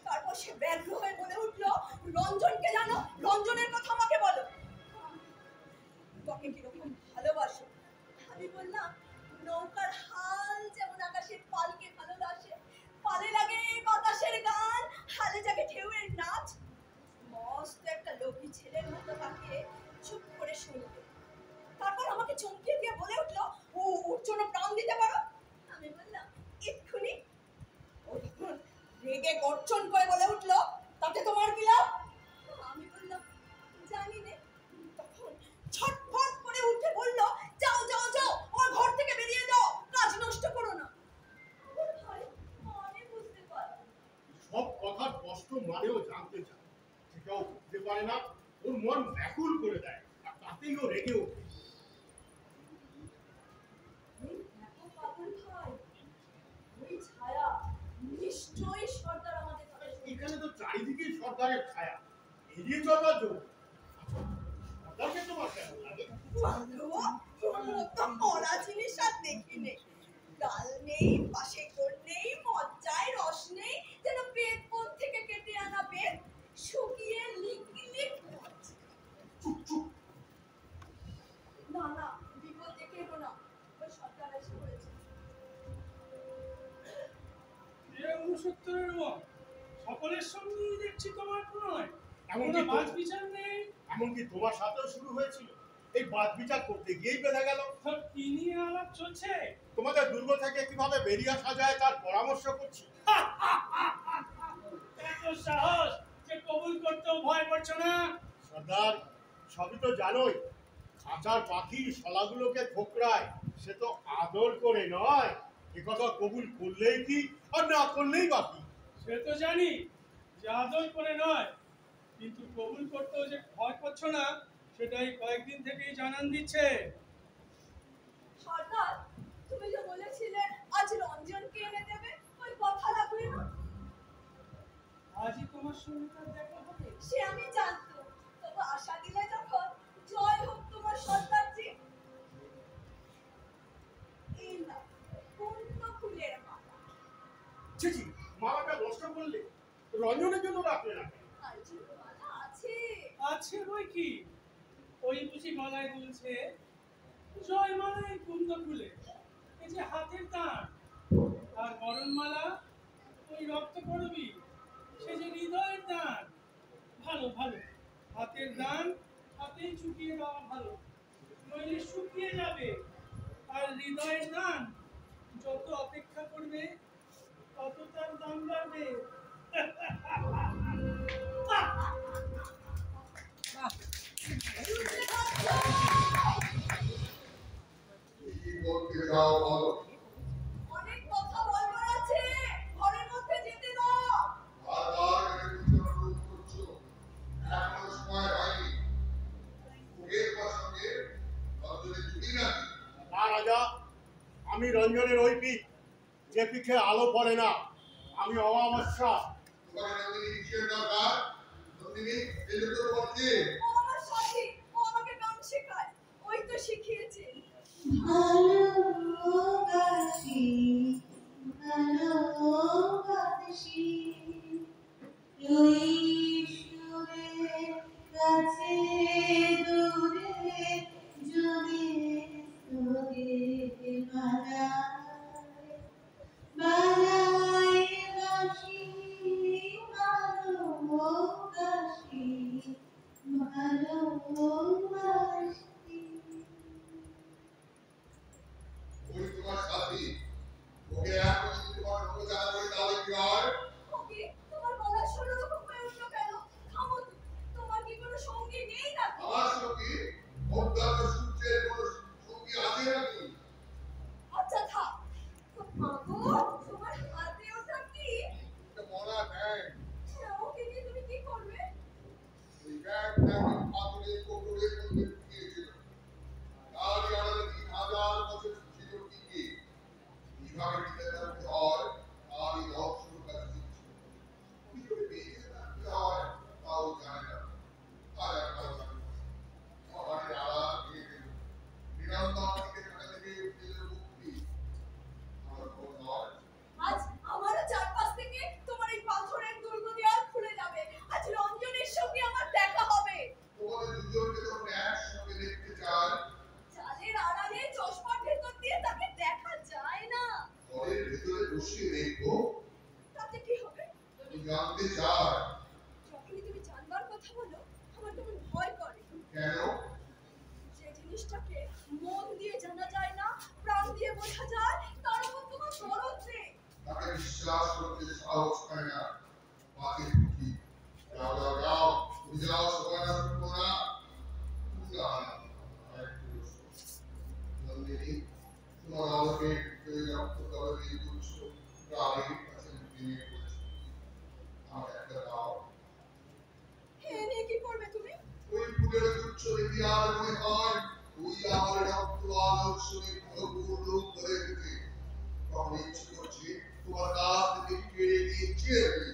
তারপর সে ব্যগ্র হয়ে বলে উঠলো, রঞ্জনকে জানো? রঞ্জনের কথা আমাকে বলো। তোকে কিরকম ভালোবাসো? আমি বললাম, নৌকার হাল যেমন আকাশের পালকে ভালোবাসে, পালে লাগে বাতাসের গান, হালে জাগে ঢেউয়ের নাচ। মস্ত একটা লোভী ছেলের মতো তাকে চুপ করে শুনবে। তারপর আমাকে চমকিয়ে দিয়ে বলে উঠলো, ওর জন্য প্রাণ দিতে পারো? আমি বললাম, এক্ষুনি। ও তখন রেগে গর্জন করে বলে উঠলো, তাতে তোমার কি লাভ? আমি বললাম, জানি নে। তখন ছটফট করে উঠে বলল, যাও যাও যাও, ওর ঘর থেকে বেরিয়ে যাও, কাজ নষ্ট করো না। আমার ভাই মানে বুঝতে পারে সব কথার কষ্ট মানেও জানতে চায়, সেটাও বুঝতে পারে না। ওর মন ব্যাকুল করে দেয়, আর তাতেই ও রেগে ওঠে। পাগল ভাই, ওই ছায়া নিশ্চয়ই সর্দার আমাদের কথা শুনবে। এখানে তো চারিদিকেই সরকারের ছায়া, এড়িয়ে চলবার জন্য। সরকারকে তোমার কেমন লাগে? মরা জিনিস আর দেখিনি। ডাল নেই, পাশে গোল নেই, মজ্জায় রস নেই, যেন বেদ বন থেকে কেটে আনা বেদ, শুকিয়ে লিকলিক করছে। না না, বিপদ দেখে এগো না, ওই সরকার এসে পড়েছে। সকলের সঙ্গেই দেখছি তোমার প্রণয়। এমনকি কোনো বাজ বিচার নেই। এমনকি তোমার সাথেও শুরু হয়েছিল। এই বাদ বিচার করতে গিয়েই বেঁধে গেল। কি নিয়ে আলাপ চলছে? তোমাদের দুর্গ থেকে কিভাবে বেরিয়ে আসা যায় তার পরামর্শ করছি। এত সাহস যে কবুল করতেও ভয় করছো না? সর্দার, সবই তো জানোই। খাঁচার পাখি শলাগুলোকে ঠোকরায়, সে তো আদর করে নয়। একথা কবুল করলেই কি, আর না করলেই বাকি। সে তো জানি যে আদর করে নয়, কিন্তু কবুল করতেও যে ভয় করছো না, সেটাই কয়েকদিন থেকেই জানান দিচ্ছে। সরকার, তুমি যে বলেছিলে আজ রঞ্জনকে এনে দেবে, ওই কথা রাখলে না? আজই তোমার সঙ্গে তার দেখা হবে। সে আমি জানতাম, তবে আশা দিলে যখন, জয় হোক তোমার সরকারজি। এই না পূর্ণ ফুলের মালা। ছি ছি, মালাটা নষ্ট করলে। রঞ্জনের জন্য রাখলে না। আর যে মালা আছে, আছে বই কি? ওই বুঝি মালায় দুলছে জয় মালায় কুন্দ ফুলে, এই যে হাতের দান। আর বরণমালা ওই রক্ত করবি, সে যে হৃদয়ের দান। ভালো ভালো, হাতের দান হাতেই চুকিয়ে দেওয়া ভালো, নইলে শুকিয়ে যাবে। আর হৃদয়ের দান যত অপেক্ষা করবে, তত তার দাম বাড়বে। কি বলতে চাও বলো? অনেক কথা বলবার আছে, ঘরের মধ্যে যেতে দাও। বারবার এর পিছনে অনুরোধ করছো, এখনো সময় হয়নি। ভোগের প্রসঙ্গে রঞ্জনের জুটি নাকি? না রাজা, আমি রঞ্জনের ওই পিঠ, যে পিঠে আলো পড়ে না। আমি অমাবস্যা। তোমার নন্দিনী কিসের দরকার? নন্দিনী এলে তো বলছে ও আমার সাথী, ও আমাকে গান শেখায়, ওই তো শিখিয়েছে। ভালোবাসি ভালোবাসি রইস অজ্ঞাত সূর্যের কোনো সঙ্গী আছে নাকি? আচ্ছা থাক। মাগো, তোমার হাতে ওটা কি? একটা মরা ব্যাগ। ওকে নিয়ে তুমি কি করবে? ওই ব্যাগটা আমি পাথরের কোটরের মধ্যে ঢুকিয়েছিল। তারই আড়ালে ৩,০০০ বছর ছিল টিকে। কিভাবে টিকে থাকতে হয় তার এই রহস্য কাছে ছিল। কি করে বেঁচে থাকতে হয় তাও জানে না। আর একটাও জানে না। মহানের আড়াল ভেঙে গেল। নিরন্তর টিকে থাকা থেকে পেল মুক্তি। আমার খবর নয়। আজ আমারও চারপাশ থেকে তোমার এই পাথরের দুর্গ দেওয়াল খুলে যাবে। আজ রঞ্জনের সঙ্গে আমার দেখা হবে। তোমাদের দুজনকে তখন একসঙ্গে দেখতে চাই। চালের আড়ালে চশমার ভেতর দিয়ে তাকে দেখা যায় না। ঘরের ভেতরে বসিয়ে দেখবো। তাতে কি হবে? আমি জানতে চাই। যখনই তুমি জানবার কথা বলো আমার কেমন ভয় করে। কেন? যে জিনিসটাকে মন দিয়ে জানা যায় না, প্রাণ দিয়ে বোঝা যায়, তার উপর তোমার দরদ নেই। তাকে বিশ্বাস করতে সাহস পায় না। বাকি কি? যাও যাও যাও, তুমি যাও, সময় নষ্ট করো না। না, আরেকটু বসো। নন্দিনী, তোমার আলোকে এই রক্ত কলবে তুচ্ছ প্রাণীর কাছে ভেঙে পড়েছে। আমার একটা দাও। এ নিয়ে কি করবে তুমি? ওই ফুলের তুচ্ছ দেখি আর মনে হয় তুই আমার রক্ত আদর্শকে ভরপুর রূপ ধরে রেখেছে। তখন ইচ্ছে করছে তোমার কাছ থেকে কেড়ে নিয়ে চিড়ে ফেলি।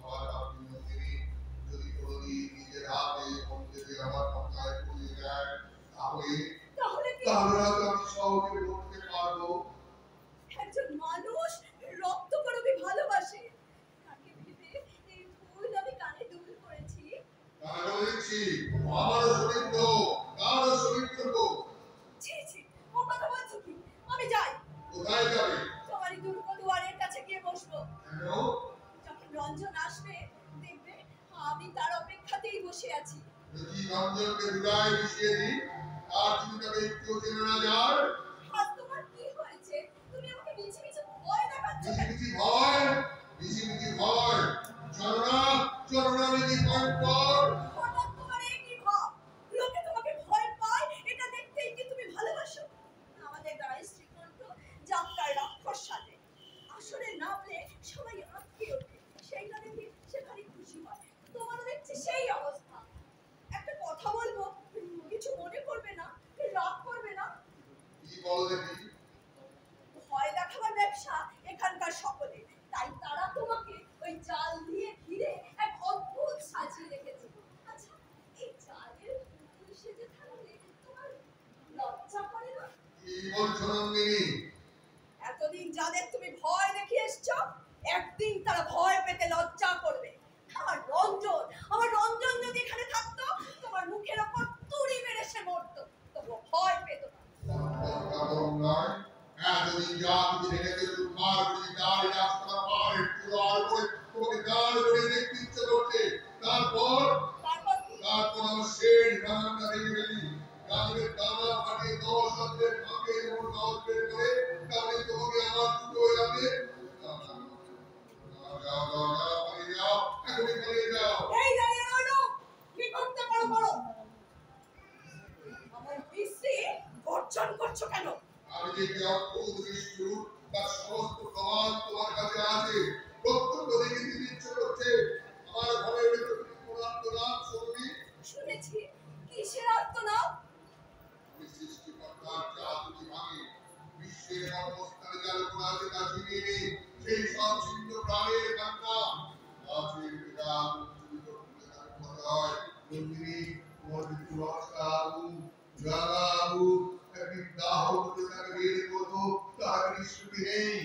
আমার ভাবি নন্দিনী, যদি কোনোদিন নিজের হাতে মন্দিরে আমার মাথায় পড়িয়ে দেয় তাহলে তাহলে কি? তাহলে হয়তো আমি সহজে বলতে পারবো। একজন মানুষ রক্ত করবি ভালোবাসে। তাকে ভেবে এই ফুল আমি কানে দুল করেছি। তাহলে বলছি আমারও শরীর তো, তারও শরীর তো। ছি ছি, ও কথা বলছো কি? আমি যাই। কোথায় যাবে? তোমারই দুর্গ দুয়ারের কাছে গিয়ে বসবো। কেন? যখন রঞ্জন আসবে দেখবে আমি তার অপেক্ষাতেই বসে আছি। যদি রঞ্জনকে বিদায় মিশিয়ে দিই আর তুমি তাকে একটু চেনে না যায়। আজ তোমার কি হয়েছে? তুমি আমাকে মিছি মিছি ভয় দেখাচ্ছ কেন? মিছিমিছি ভয়, মিছিমিছি ভয়। চলো না, চলো না মিছি ভয় কর। হঠাৎ তোমার এই কি ভাব? লোকে তোমাকে ভয় পায় এটা দেখতেই কি তুমি ভালোবাসো? আমাদের গায়ে শ্রীকণ্ঠ যাত্রার রাক্ষস সাজে। আসরে নামলে সবাই আঁতকে ওঠে। সেইটা দেখে সে ভারী খুশি হয়। তোমারও দেখছি সেই অবস্থা। একটা কথা বলবো, কিছু মনে করবে না, রাগ করবে না। কি বলো দেখি? ভয় দেখাবার ব্যবসা এখানকার সকলে, তাই তারা তোমাকে ওই জাল দিয়ে ঘিরে এক অদ্ভুত সাজিয়ে রেখেছে। আচ্ছা, এই জালের পুতুল সেজে থাকলে তোমার লজ্জা করে না? কি বলছো নন্দিনী? এতদিন যাদের তুমি ভয় দেখিয়ে এসছো, একদিন তারা ভয় পেতে লজ্জা করবে। আমার রঞ্জন যদি এখানে থাকতো তোমার মুখের ওপর তুড়ি মেরে সে মরতো, তবুও ভয় পেত না। নয়, এতদিন যা তুমি রেখেছে তোমার যদি দাঁড়িয়ে রাস্তা পার একটু আর করে তোমাকে দাঁড় করে দেখতে ইচ্ছে করছে। তারপর আমার শেষ বাগানটা ভেঙে ফেলি। গাছের ডানা ফাটিয়ে 10 হাতের ফাঁকে এমন রস বের করে তাহলে তোমাকে আমার দুটো হয়ে যাবে। যাও যাও যাও, পালিয়ে যাও, এখনই পালিয়ে যাও। এই দাঁড়িয়ে রইলো, কি করতে পারো করো। আমার বিশ্রী গর্জন করছো কেন? আমি যে কি অদ্ভুত নিষ্ঠুর তার সমস্ত প্রমাণ তোমার কাছে আছে। প্রত্যক্ষ দেখে দিতে ইচ্ছে করছে। আমার ঘরের ভেতর কোনো আত্মনাদ শুনবি? শুনেছি, কিসের আর্তনাদ? আমি সৃষ্টিকর্তার যা দুটি ভাঙে বিশ্বের কর্মস্থানে যা লোক আছে তা ছিনিয়ে নিই। সেই সব ছিন্ন প্রাণের কান্না গাছের বিরাম উজ্জীবিত করে তাকে বলা হয় নন্দিনী, তোমার কিন্তু রক্তাবু রাগাবু একদিন দাহ করে তাকে বের করবো, তার নিষ্কৃতি নেই।